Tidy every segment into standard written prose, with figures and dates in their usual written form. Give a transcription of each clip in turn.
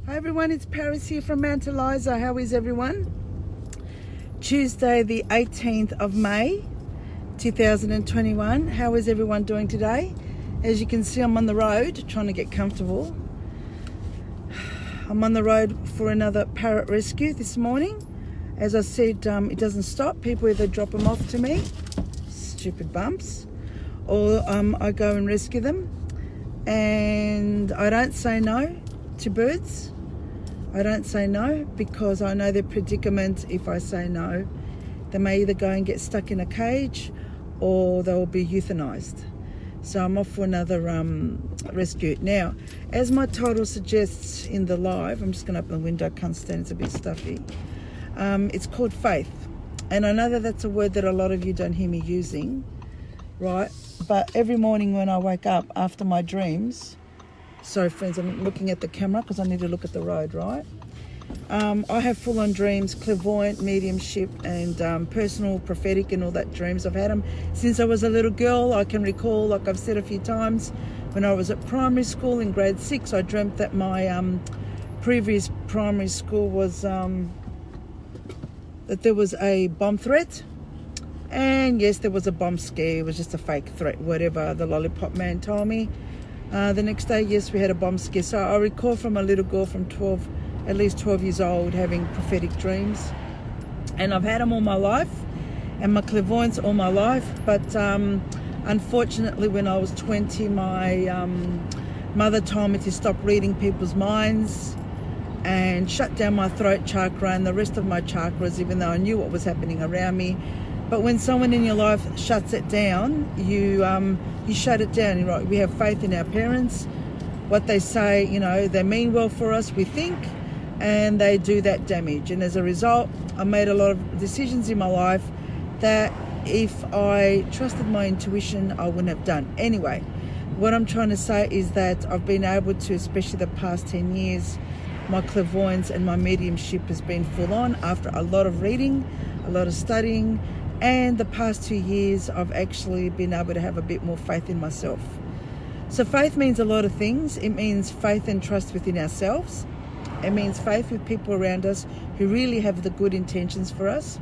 Hi everyone, it's Paris here from Mount Eliza. How is everyone? Tuesday the 18th of May 2021. How is everyone doing today? As you can see, I'm on the road trying to get comfortable. I'm on the road for another parrot rescue this morning. As I said, it doesn't stop. People either drop them off to me, stupid bumps, or I go and rescue them. And I don't say no to birds. I don't say no because I know their predicament. If I say no, they may either go and get stuck in a cage or they'll be euthanized. So I'm off for another rescue. Now, as my title suggests in the live, I'm just going to open the window, can't stand, it's a bit stuffy. It's called faith. And I know that that's a word that a lot of you don't hear me using, right? But every morning when I wake up after my dreams, sorry friends, I'm looking at the camera because I need to look at the road, right? I have full-on dreams, clairvoyant, mediumship, and personal, prophetic, and all that dreams. I've had them since I was a little girl. I can recall, like I've said a few times, when I was at primary school in grade 6, I dreamt that my previous primary school was, that there was a bomb threat. And yes, there was a bomb scare. It was just a fake threat, whatever the lollipop man told me. The next day, yes, we had a bomb scare. So I recall from a little girl from at least 12 years old, having prophetic dreams. And I've had them all my life, and my clairvoyance all my life. But unfortunately, when I was 20, my mother told me to stop reading people's minds and shut down my throat chakra and the rest of my chakras, even though I knew what was happening around me. But when someone in your life shuts it down, you shut it down. You're right. We have faith in our parents. What they say, you know, they mean well for us, we think, and they do that damage. And as a result, I made a lot of decisions in my life that if I trusted my intuition, I wouldn't have done. Anyway, what I'm trying to say is that I've been able to, especially the past 10 years, my clairvoyance and my mediumship has been full on after a lot of reading, a lot of studying. And the past 2 years, I've actually been able to have a bit more faith in myself. So faith means a lot of things. It means faith and trust within ourselves. It means faith with people around us who really have the good intentions for us.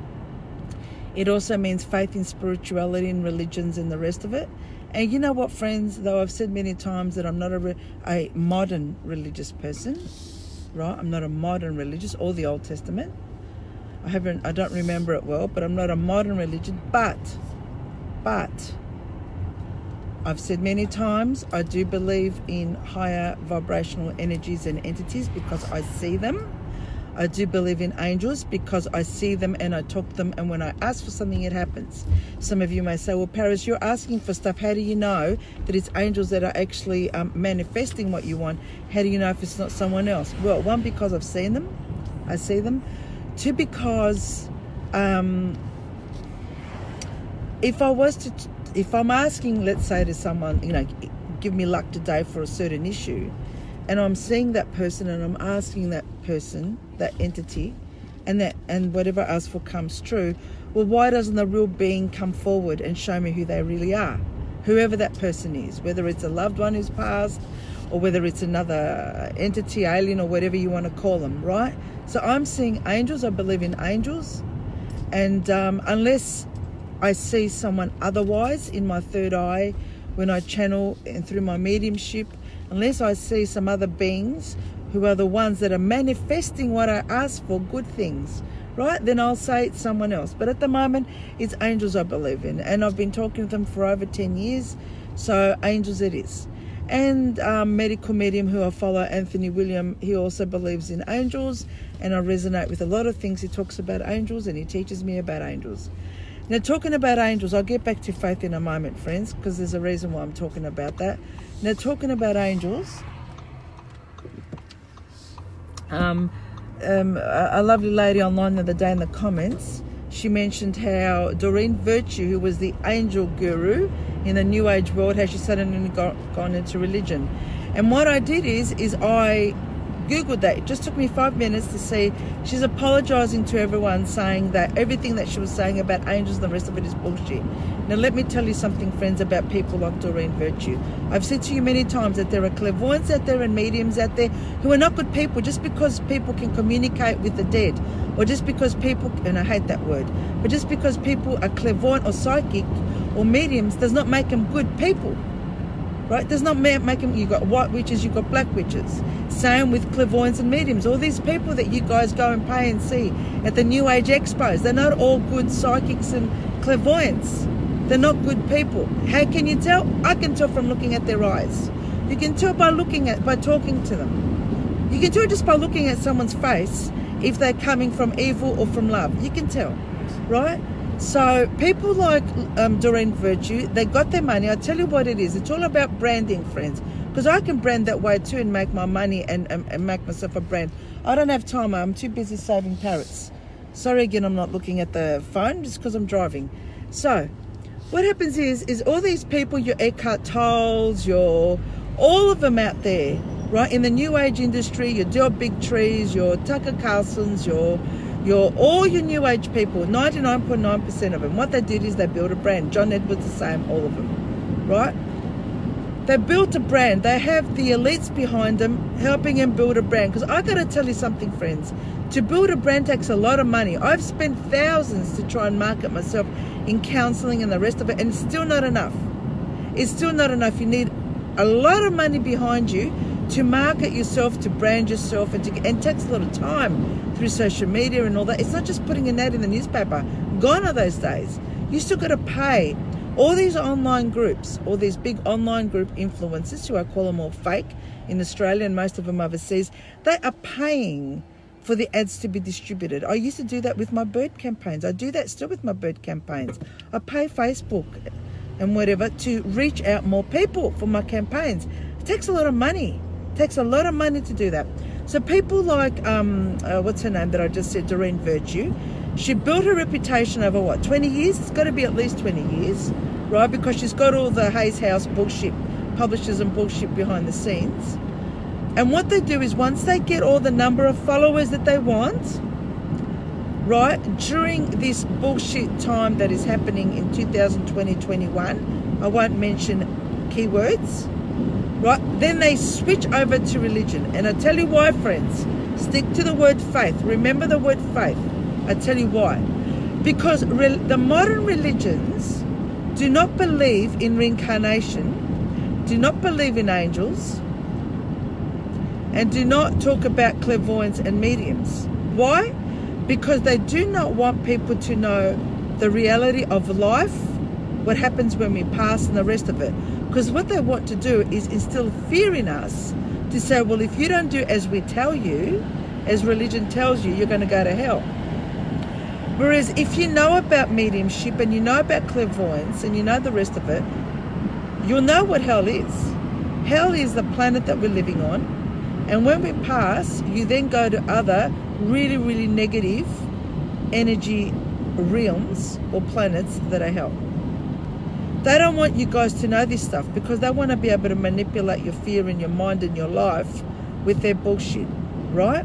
It also means faith in spirituality and religions and the rest of it. And you know what, friends, though I've said many times that I'm not a modern religious person, right? I'm not a modern religious, or the Old Testament. I don't remember it well, but I'm not a modern religion. But I've said many times, I do believe in higher vibrational energies and entities because I see them. I do believe in angels because I see them and I talk to them, and when I ask for something, it happens. Some of you may say, well, Paris, you're asking for stuff. How do you know that it's angels that are actually manifesting what you want? How do you know if it's not someone else? Well, one, because I've seen them. I see them. Two, because if I'm asking, let's say, to someone, you know, give me luck today for a certain issue, and I'm seeing that person and I'm asking that person, that entity, and whatever I ask for comes true, well, why doesn't the real being come forward and show me who they really are? Whoever that person is, whether it's a loved one who's passed, or whether it's another entity, alien, or whatever you want to call them, right? So I'm seeing angels. I believe in angels. And unless I see someone otherwise in my third eye, when I channel and through my mediumship, unless I see some other beings who are the ones that are manifesting what I ask for, good things, right? Then I'll say it's someone else. But at the moment, it's angels I believe in. And I've been talking to them for over 10 years. So angels it is. And medical medium who I follow, Anthony William, he also believes in angels, and I resonate with a lot of things he talks about angels, and he teaches me about angels. Now, talking about angels, I'll get back to faith in a moment, friends, because there's a reason why I'm talking about that. Now, talking about angels, a lovely lady online the other day in the comments, she mentioned how Doreen Virtue, who was the angel guru in the New Age world, how she suddenly gone into religion. And what I did is I Googled that. It just took me 5 minutes to see she's apologizing to everyone, saying that everything that she was saying about angels and the rest of it is bullshit. Now let me tell you something, friends, about people like Doreen Virtue. I've said to you many times that there are clairvoyants out there and mediums out there who are not good people. Just because people can communicate with the dead, or just because people, and I hate that word, but just because people are clairvoyant or psychic or mediums does not make them good people. Right? Does not make them, you've got white witches, you've got black witches. Same with clairvoyants and mediums. All these people that you guys go and pay and see at the New Age expos, they're not all good psychics and clairvoyants. They're not good people. How can you tell? I can tell from looking at their eyes. You can tell by talking to them. You can tell just by looking at someone's face if they're coming from evil or from love. You can tell, right? So people like Doreen Virtue, they got their money. I tell you what it is. It's all about branding, friends. Because I can brand that way too and make my money and make myself a brand. I don't have time. I'm too busy saving parrots. Sorry again, I'm not looking at the phone just because I'm driving. So what happens is all these people, your Eckhart Tolles, all of them out there, right, in the New Age industry, your Del Big Trees, your Tucker Carlsons, all your New Age people, 99.9% of them, what they did is they built a brand. John Edwards the same, all of them, right? They built a brand. They have the elites behind them helping them build a brand. Because I got to tell you something, friends. To build a brand takes a lot of money. I've spent thousands to try and market myself in counseling and the rest of it, and it's still not enough. It's still not enough. You need a lot of money behind you to market yourself, to brand yourself, and it takes a lot of time through social media and all that. It's not just putting an ad in the newspaper. Gone are those days. You still got to pay. All these online groups, all these big online group influencers, who I call them all fake in Australia and most of them overseas, they are paying for the ads to be distributed. I used to do that with my bird campaigns. I do that still with my bird campaigns. I pay Facebook and whatever to reach out more people for my campaigns. It takes a lot of money. It takes a lot of money to do that. So people like, what's her name that I just said, Doreen Virtue, she built her reputation over, what, 20 years? It's got to be at least 20 years, right? Because she's got all the Hayes House bullshit, publishers and bullshit behind the scenes. And what they do is once they get all the number of followers that they want, right, during this bullshit time that is happening in 2020-21, I won't mention keywords, right, then they switch over to religion. And I tell you why, friends. Stick to the word faith. Remember the word faith. I tell you why. Because the modern religions do not believe in reincarnation, do not believe in angels, and do not talk about clairvoyants and mediums. Why? Because they do not want people to know the reality of life, what happens when we pass and the rest of it. Because what they want to do is instill fear in us to say, well, if you don't do as we tell you, as religion tells you, you're going to go to hell. Whereas if you know about mediumship and you know about clairvoyance and you know the rest of it, you'll know what hell is. Hell is the planet that we're living on. And when we pass, you then go to other really, really negative energy realms or planets that are hell. They don't want you guys to know this stuff because they want to be able to manipulate your fear in your mind and your life with their bullshit, right?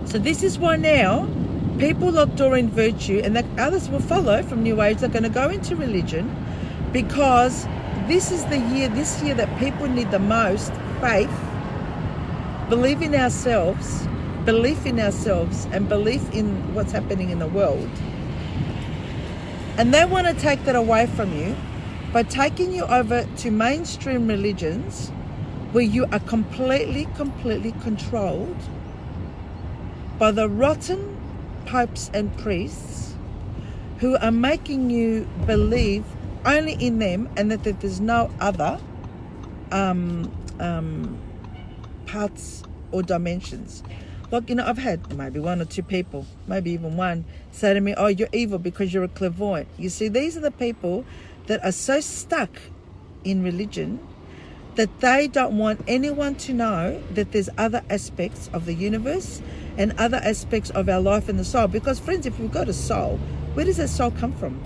So this is why now people like Doreen Virtue and that others will follow from New Age, they're going to go into religion because this is the year, this year that people need the most faith, belief in ourselves, and belief in what's happening in the world. And they want to take that away from you by taking you over to mainstream religions where you are completely controlled by the rotten popes and priests who are making you believe only in them and that there's no other parts or dimensions. Like, you know, I've had maybe one or two people, maybe even one, say to me, oh, you're evil because you're a clairvoyant. You see, these are the people that are so stuck in religion that they don't want anyone to know that there's other aspects of the universe and other aspects of our life and the soul. Because, friends, if we've got a soul, where does that soul come from?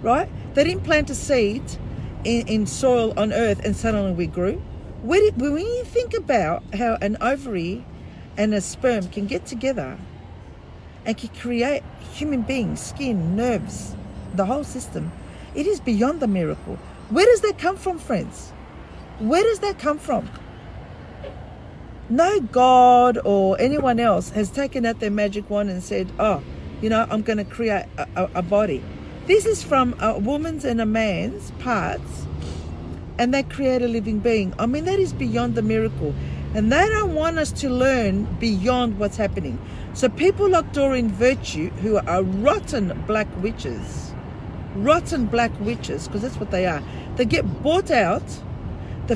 Right? They didn't plant a seed in soil on earth and suddenly we grew. When you think about how an ovary and a sperm can get together and can create human beings, skin, nerves, the whole system, it is beyond a miracle. Where does that come from, friends? Where does that come from? No God or anyone else has taken out their magic wand and said, oh, I'm going to create a body. This is from a woman's and a man's parts, and they create a living being. I mean, that is beyond the miracle. And they don't want us to learn beyond what's happening. So people like Doreen Virtue, who are rotten black witches, because that's what they are. They get bought out.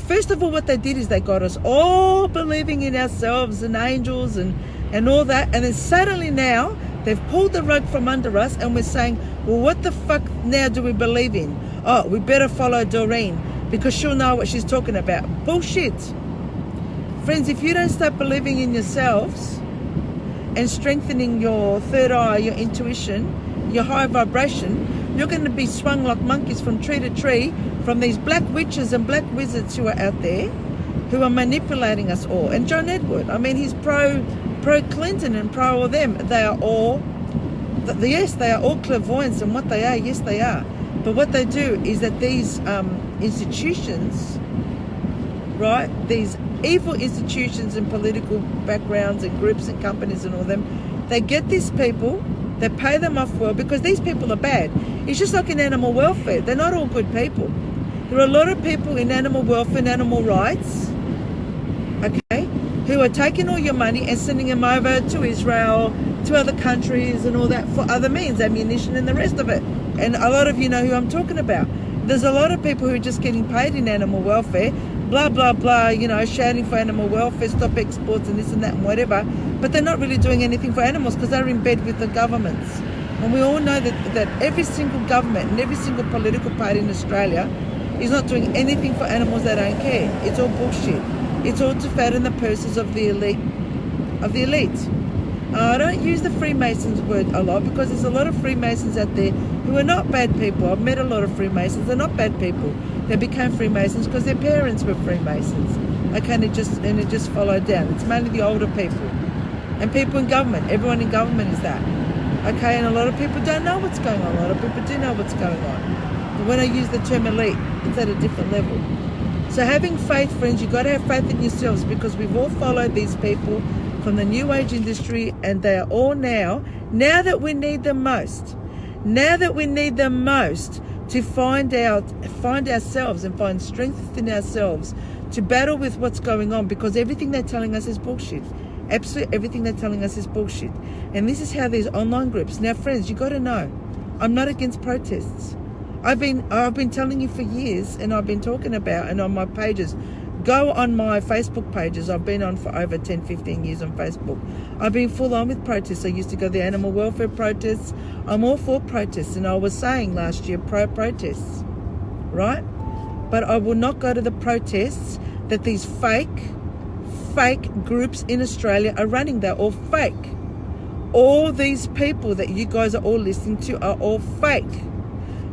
First of all, what they did is they got us all believing in ourselves and angels and all that. And then suddenly now, they've pulled the rug from under us and we're saying, well, what the fuck now do we believe in? Oh, we better follow Doreen because she'll know what she's talking about. Bullshit. Friends, if you don't start believing in yourselves and strengthening your third eye, your intuition, your high vibration, you're going to be swung like monkeys from tree to tree from these black witches and black wizards who are out there who are manipulating us all. And John Edward, I mean, he's pro Clinton and pro all them. They are all, yes, they are all clairvoyants, and what they are, yes, they are. But what they do is that these institutions, right, these evil institutions and political backgrounds and groups and companies and all them, they get these people, they pay them off well because these people are bad. It's just like in animal welfare. They're not all good people. There are a lot of people in animal welfare and animal rights, okay, who are taking all your money and sending them over to Israel, to other countries and all that for other means, ammunition and the rest of it. And a lot of you know who I'm talking about. There's a lot of people who are just getting paid in animal welfare, blah, blah, blah, shouting for animal welfare, stop exports and this and that and whatever. But they're not really doing anything for animals because they're in bed with the governments. And we all know that every single government and every single political party in Australia is not doing anything for animals. They don't care. It's all bullshit. It's all to fatten the purses of the elite. I don't use the Freemasons word a lot because there's a lot of Freemasons out there who are not bad people. I've met a lot of Freemasons. They're not bad people. They became Freemasons because their parents were Freemasons. Okay, and it just followed down. It's mainly the older people and people in government. Everyone in government is that. Okay, and a lot of people don't know what's going on. A lot of people do know what's going on. But when I use the term elite, it's at a different level. So having faith, friends, you've got to have faith in yourselves because we've all followed these people from the New Age industry, and they are all now that we need them most, to find ourselves and find strength within ourselves to battle with what's going on, because everything they're telling us is bullshit. Absolutely everything they're telling us is bullshit. And this is how these online groups. Now, friends, you got to know, I'm not against protests. I've been telling you for years, and I've been talking about, and on my pages, go on my Facebook pages. I've been on for over 10, 15 years on Facebook. I've been full on with protests. I used to go to the animal welfare protests. I'm all for protests, and I was saying last year pro-protests, right? But I will not go to the protests that these fake groups in Australia are running. They're all fake. All these people that you guys are all listening to are all fake.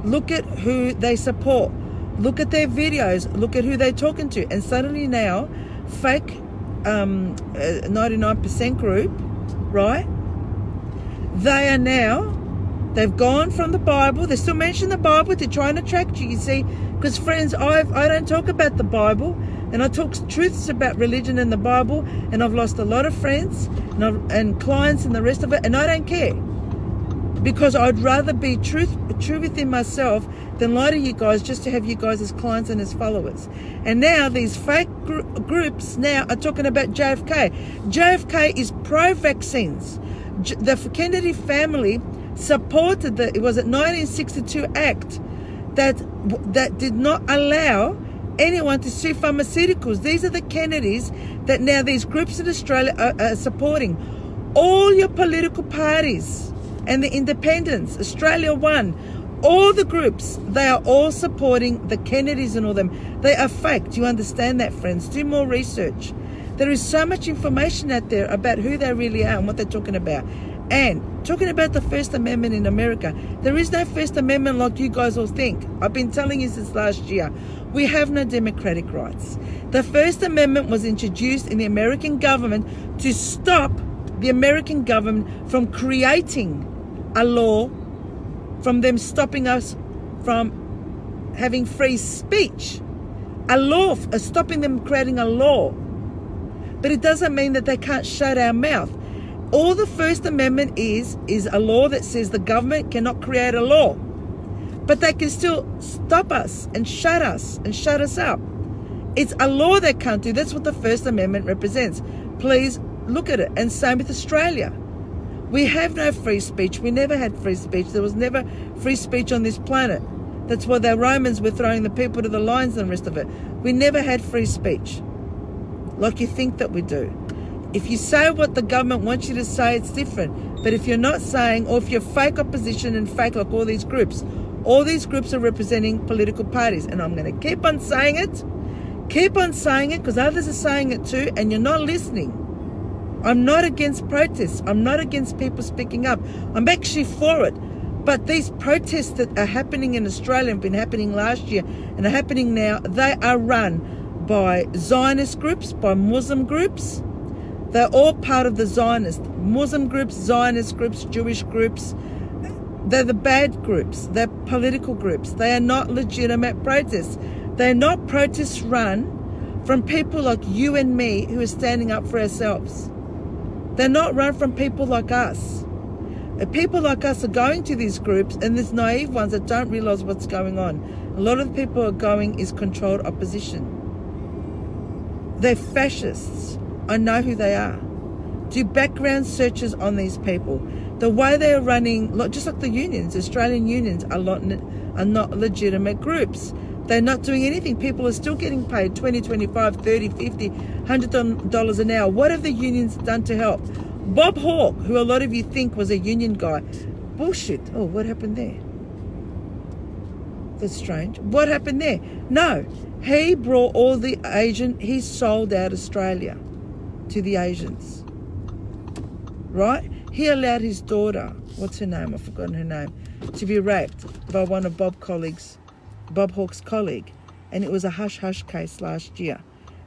Look at who they support. Look at their videos. Look at who they're talking to. And suddenly now, fake 99% group, right? They've gone from the Bible. They still mention the Bible to try and attract you, you see. Because, friends, I don't talk about the Bible. And I talk truths about religion and the Bible. And I've lost a lot of friends and clients and the rest of it. And I don't care. Because I'd rather be true within myself than lie to you guys just to have you guys as clients and as followers. And now these fake groups now are talking about JFK. JFK is pro-vaccines. The Kennedy family supported the 1962 Act that did not allow anyone to sue pharmaceuticals. These are the Kennedys that now these groups in Australia are supporting. All your political parties and the independents, Australia One, all the groups, they are all supporting the Kennedys and all them. They are fake. Do you understand that, friends? Do more research. There is so much information out there about who they really are and what they're talking about. And talking about the First Amendment in America, there is no First Amendment like you guys all think. I've been telling you since last year. We have no democratic rights. The First Amendment was introduced in the American government to stop the American government from creating a law, from them stopping us from having free speech. A law, stopping them creating a law. But it doesn't mean that they can't shut our mouth. All the First Amendment is a law that says the government cannot create a law. But they can still stop us and shut us up. It's a law they can't do. That's what the First Amendment represents. Please look at it. And same with Australia. We have no free speech. We never had free speech. There was never free speech on this planet. That's why the Romans were throwing the people to the lions and the rest of it. We never had free speech like you think that we do. If you say what the government wants you to say, it's different. But if you're not saying, or if you're fake opposition and fake like all these groups are representing political parties. And I'm going to keep on saying it because others are saying it too, and you're not listening. I'm not against protests. I'm not against people speaking up. I'm actually for it. But these protests that are happening in Australia have been happening last year and are happening now, they are run by Zionist groups, by Muslim groups. They're all part of the Zionist. Muslim groups, Zionist groups, Jewish groups. They're the bad groups. They're political groups. They are not legitimate protests. They're not protests run from people like you and me who are standing up for ourselves. They're not run from people like us. People like us are going to these groups, and there's naive ones that don't realise what's going on. A lot of the people who are going is controlled opposition. They're fascists. I know who they are. Do background searches on these people. The way they're running, just like the unions, Australian unions are not legitimate groups. They're not doing anything. People are still getting paid $20, $25, $30, $50, $100 an hour. What have the unions done to help? Bob Hawke, who a lot of you think was a union guy. Bullshit. Oh, what happened there? That's strange. What happened there? No, he brought all the he sold out Australia to the Asians. Right? He allowed his daughter, what's her name? I've forgotten her name, to be raped by one of Bob Hawke's colleague. And it was a hush-hush case last year,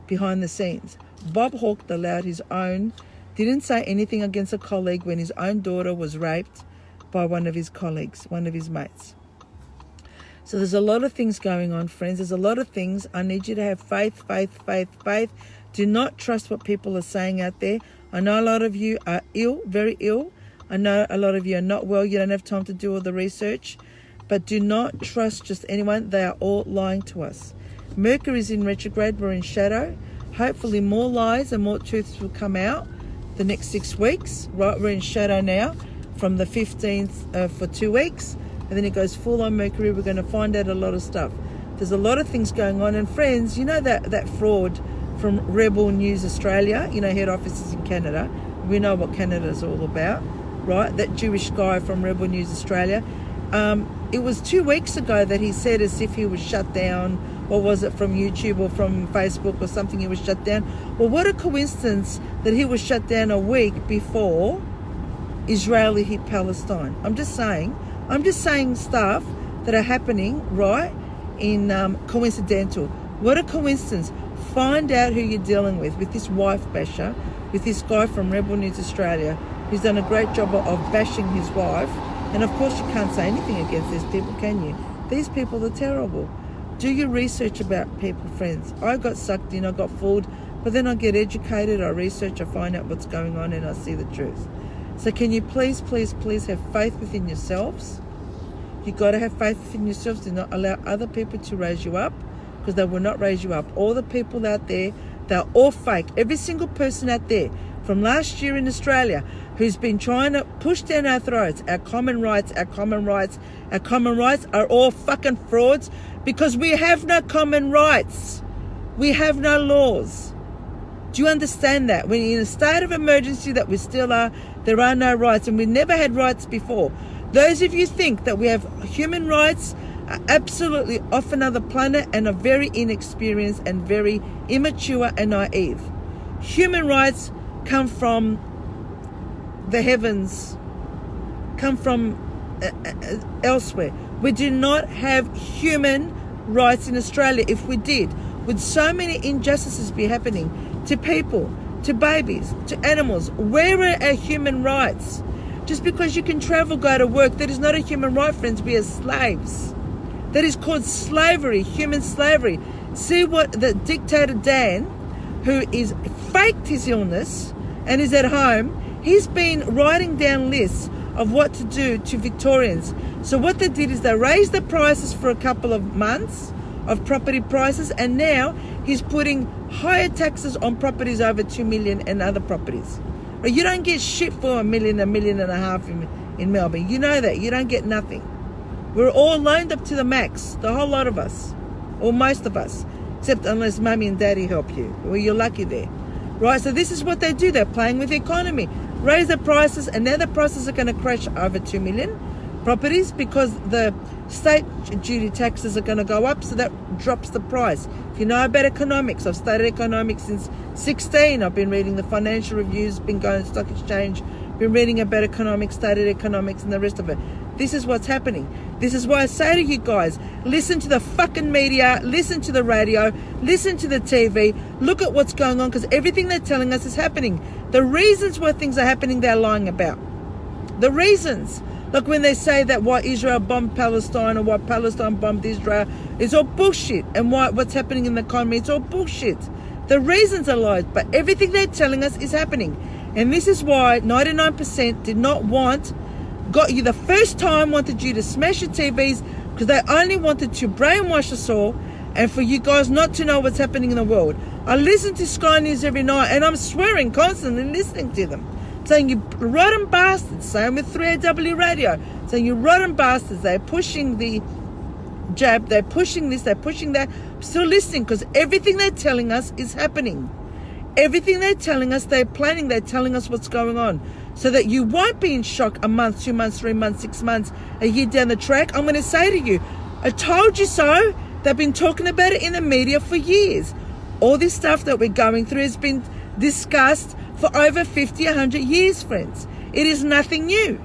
behind the scenes. Bob Hawke allowed his own, didn't say anything against a colleague when his own daughter was raped by one of his colleagues, one of his mates. So there's a lot of things going on, friends. There's a lot of things. I need you to have faith, faith, faith, faith. Do not trust what people are saying out there. I know a lot of you are ill, very ill. I know a lot of you are not well. You don't have time to do all the research. But do not trust just anyone. They are all lying to us. Mercury is in retrograde. We're in shadow. Hopefully more lies and more truths will come out the next 6 weeks. Right, we're in shadow now from the 15th for 2 weeks. And then it goes full on Mercury. We're going to find out a lot of stuff. There's a lot of things going on. And friends, you know that fraud from Rebel News Australia, head offices in Canada. We know what Canada's all about, right? That Jewish guy from Rebel News Australia. It was 2 weeks ago that he said as if he was shut down. What was it, from YouTube or from Facebook or something, he was shut down? Well, what a coincidence that he was shut down a week before Israeli hit Palestine. I'm just saying stuff that are happening, right, in coincidental. What a coincidence. Find out who you're dealing with this wife basher, with this guy from Rebel News Australia, who's done a great job of bashing his wife. And of course you can't say anything against these people, can you? These people are terrible. Do your research about people, friends. I got sucked in, I got fooled, but then I get educated, I research, I find out what's going on, and I see the truth. So can you please, please, please have faith within yourselves? You've got to have faith within yourselves. Do not allow other people to raise you up, because they will not raise you up. All the people out there, they're all fake. Every single person out there from last year in Australia who's been trying to push down our throats, our common rights are all fucking frauds, because we have no common rights. We have no laws. Do you understand that? When in a state of emergency that we still are, there are no rights, and we never had rights before. Those of you think that we have human rights are absolutely off another planet and are very inexperienced and very immature and naive. Human rights come from the heavens, come from elsewhere. We do not have human rights in Australia. If we did, would so many injustices be happening to people, to babies, to animals? Where are our human rights? Just because you can travel, go to work, that is not a human right, friends. We are slaves. That is called slavery, human slavery. See what the dictator Dan, who is faked his illness and is at home, he's been writing down lists of what to do to Victorians. So what they did is they raised the prices for a couple of months of property prices, and now he's putting higher taxes on properties over 2 million and other properties. But you don't get shit for $1 million, $1.5 million in Melbourne. You know that. You don't get nothing. We're all loaned up to the max, the whole lot of us, or most of us, except unless mummy and daddy help you. Well, you're lucky there. Right, so this is what they do. They're playing with the economy. Raise the prices, and now the prices are going to crash over 2 million properties because the state duty taxes are going to go up, so that drops the price. If you know about economics, I've studied economics since 16. I've been reading the financial reviews, been going to stock exchange, been reading about economics, studied economics and the rest of it. This is what's happening. This is why I say to you guys, listen to the fucking media, listen to the radio, listen to the TV, look at what's going on, because everything they're telling us is happening. The reasons why things are happening, they're lying about. The reasons. Look, when they say that why Israel bombed Palestine or why Palestine bombed Israel, it's all bullshit. And what's happening in the economy, it's all bullshit. The reasons are lies, but everything they're telling us is happening. And this is why 99% did not got you the first time, wanted you to smash your TVs, because they only wanted to brainwash us all and for you guys not to know what's happening in the world. I listen to Sky News every night and I'm swearing constantly listening to them, saying you rotten bastards. Same with 3AW radio, saying you rotten bastards. They're pushing the jab, they're pushing this, they're pushing that. I'm still listening because everything they're telling us is happening. Everything they're telling us, they're planning, they're telling us what's going on, so that you won't be in shock a month, 2 months, 3 months, 6 months, a year down the track. I'm going to say to you, I told you so. They've been talking about it in the media for years. All this stuff that we're going through has been discussed for over 50, 100 years, friends. It is nothing new.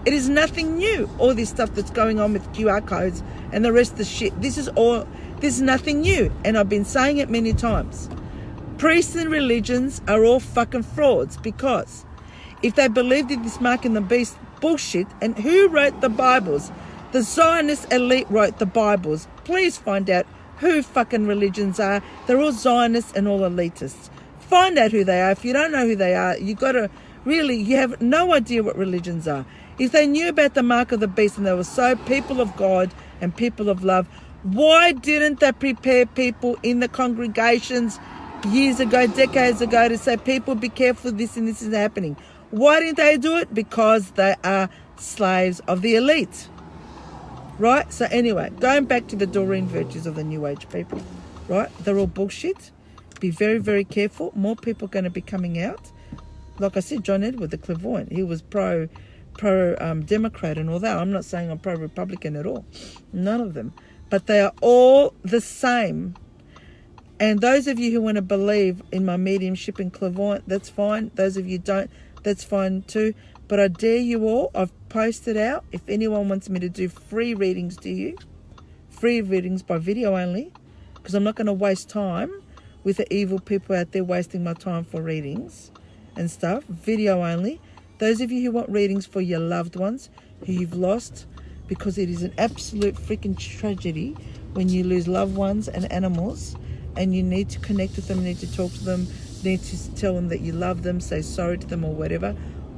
It is nothing new. All this stuff that's going on with QR codes and the rest of the shit. This is nothing new. And I've been saying it many times. Priests and religions are all fucking frauds, because if they believed in this mark and the beast bullshit, and who wrote the Bibles? The Zionist elite wrote the Bibles. Please find out who fucking religions are. They're all Zionists and all elitists. Find out who they are. If you don't know who they are, you have no idea what religions are. If they knew about the mark of the beast and they were so people of God and people of love, why didn't they prepare people in the congregations years ago, decades ago, to say, people, be careful, this and this is happening? Why didn't they do it? Because they are slaves of the elite. Right? So anyway, going back to the Doreen virtues of the New Age people, right? They're all bullshit. Be very, very careful. More people are going to be coming out. Like I said, John Edward, the clairvoyant, he was pro-Democrat and all that. I'm not saying I'm pro-Republican at all. None of them. But they are all the same. And those of you who want to believe in my mediumship and clairvoyant, that's fine. Those of you don't, that's fine too. But I dare you all, I've posted out, if anyone wants me to do free readings to you, free readings by video only, because I'm not going to waste time with the evil people out there wasting my time for readings and stuff. Video only. Those of you who want readings for your loved ones who you've lost, because it is an absolute freaking tragedy when you lose loved ones and animals, and you need to connect with them, need to talk to them, need to tell them that you love them, say sorry to them or whatever.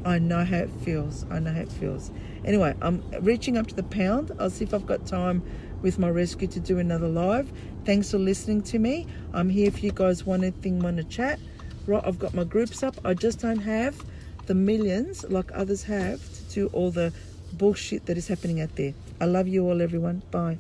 I know how it feels. I know how it feels. Anyway, I'm reaching up to the pound. I'll see if I've got time with my rescue to do another live. Thanks for listening to me. I'm here if you guys want to chat. Right, I've got my groups up. I just don't have the millions like others have to do all the bullshit that is happening out there. I love you all, everyone. Bye.